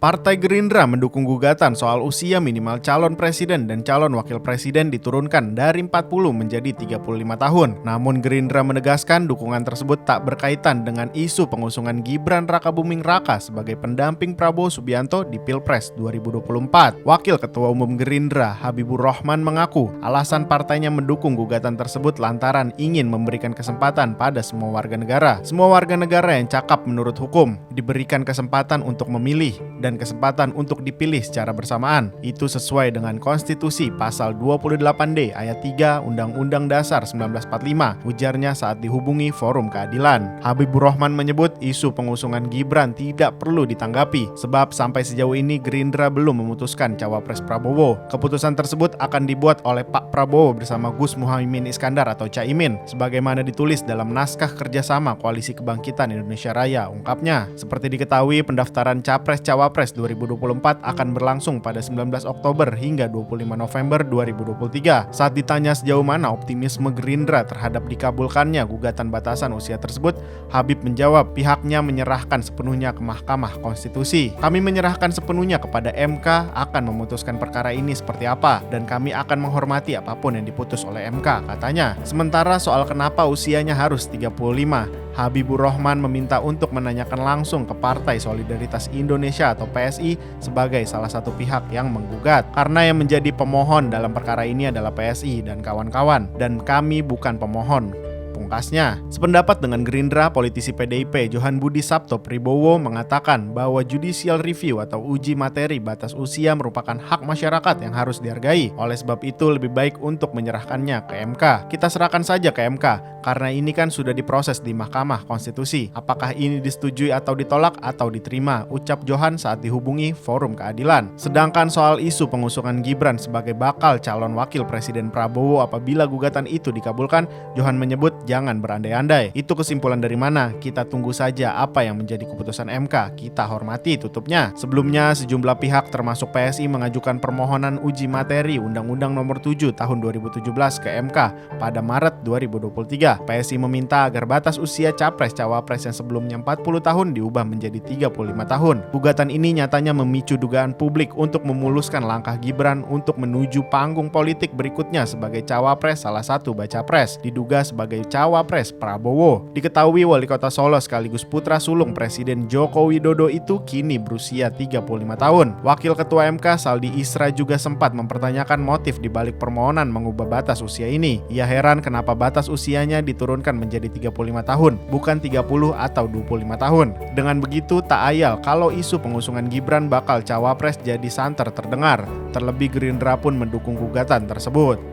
Partai Gerindra mendukung gugatan soal usia minimal calon presiden dan calon wakil presiden diturunkan dari 40 menjadi 35 tahun. Namun Gerindra menegaskan dukungan tersebut tak berkaitan dengan isu pengusungan Gibran Rakabuming Raka sebagai pendamping Prabowo Subianto di Pilpres 2024. Wakil Ketua Umum Gerindra, Habibur Rahman mengaku alasan partainya mendukung gugatan tersebut lantaran ingin memberikan kesempatan pada semua warga negara. Semua warga negara yang cakap menurut hukum diberikan kesempatan untuk memilih dan kesempatan untuk dipilih secara bersamaan. Itu sesuai dengan konstitusi pasal 28D ayat 3 Undang-Undang Dasar 1945, ujarnya saat dihubungi Forum Keadilan. Habibur Rahman menyebut isu pengusungan Gibran tidak perlu ditanggapi sebab sampai sejauh ini Gerindra belum memutuskan cawapres Prabowo. Keputusan tersebut akan dibuat oleh Pak Prabowo bersama Gus Muhaimin Iskandar atau Caimin sebagaimana ditulis dalam naskah kerjasama Koalisi Kebangkitan Indonesia Raya, ungkapnya. Seperti diketahui, pendaftaran Capres-Cawapres 2024 akan berlangsung pada 19 Oktober hingga 25 November 2023. Saat ditanya sejauh mana optimisme Gerindra terhadap dikabulkannya gugatan batasan usia tersebut, Habib menjawab pihaknya menyerahkan sepenuhnya ke Mahkamah Konstitusi. Kami menyerahkan sepenuhnya kepada MK akan memutuskan perkara ini seperti apa dan kami akan menghormati apapun yang diputus oleh MK, katanya. Sementara soal kenapa usianya harus 35, Habibur Rahman meminta untuk menanyakan langsung ke Partai Solidaritas Indonesia atau PSI sebagai salah satu pihak yang menggugat. Karena yang menjadi pemohon dalam perkara ini adalah PSI dan kawan-kawan, dan kami bukan pemohon, pungkasnya. Sependapat dengan Gerindra, politisi PDIP Johan Budi Sabto Pribowo mengatakan bahwa judicial review atau uji materi batas usia merupakan hak masyarakat yang harus dihargai. Oleh sebab itu lebih baik untuk menyerahkannya ke MK. Kita serahkan saja ke MK karena ini kan sudah diproses di Mahkamah Konstitusi. Apakah ini disetujui atau ditolak atau diterima, ucap Johan saat dihubungi Forum Keadilan. Sedangkan soal isu pengusungan Gibran sebagai bakal calon wakil presiden Prabowo apabila gugatan itu dikabulkan, Johan menyebut jangan berandai-andai. Itu kesimpulan dari mana? Kita tunggu saja apa yang menjadi keputusan MK. Kita hormati, tutupnya. Sebelumnya, sejumlah pihak termasuk PSI mengajukan permohonan uji materi Undang-Undang Nomor 7 Tahun 2017 ke MK pada Maret 2023. PSI meminta agar batas usia capres-cawapres yang sebelumnya 40 tahun diubah menjadi 35 tahun. Gugatan ini nyatanya memicu dugaan publik untuk memuluskan langkah Gibran untuk menuju panggung politik berikutnya sebagai cawapres salah satu baca pres, diduga sebagai cawapres Prabowo. Diketahui wali kota Solo sekaligus putra sulung Presiden Joko Widodo itu kini berusia 35 tahun. Wakil Ketua MK Saldi Isra juga sempat mempertanyakan motif dibalik permohonan mengubah batas usia ini. Ia heran kenapa batas usianya diturunkan menjadi 35 tahun, bukan 30 atau 25 tahun. Dengan begitu tak ayal kalau isu pengusungan Gibran bakal cawapres jadi santer terdengar. Terlebih Gerindra pun mendukung gugatan tersebut.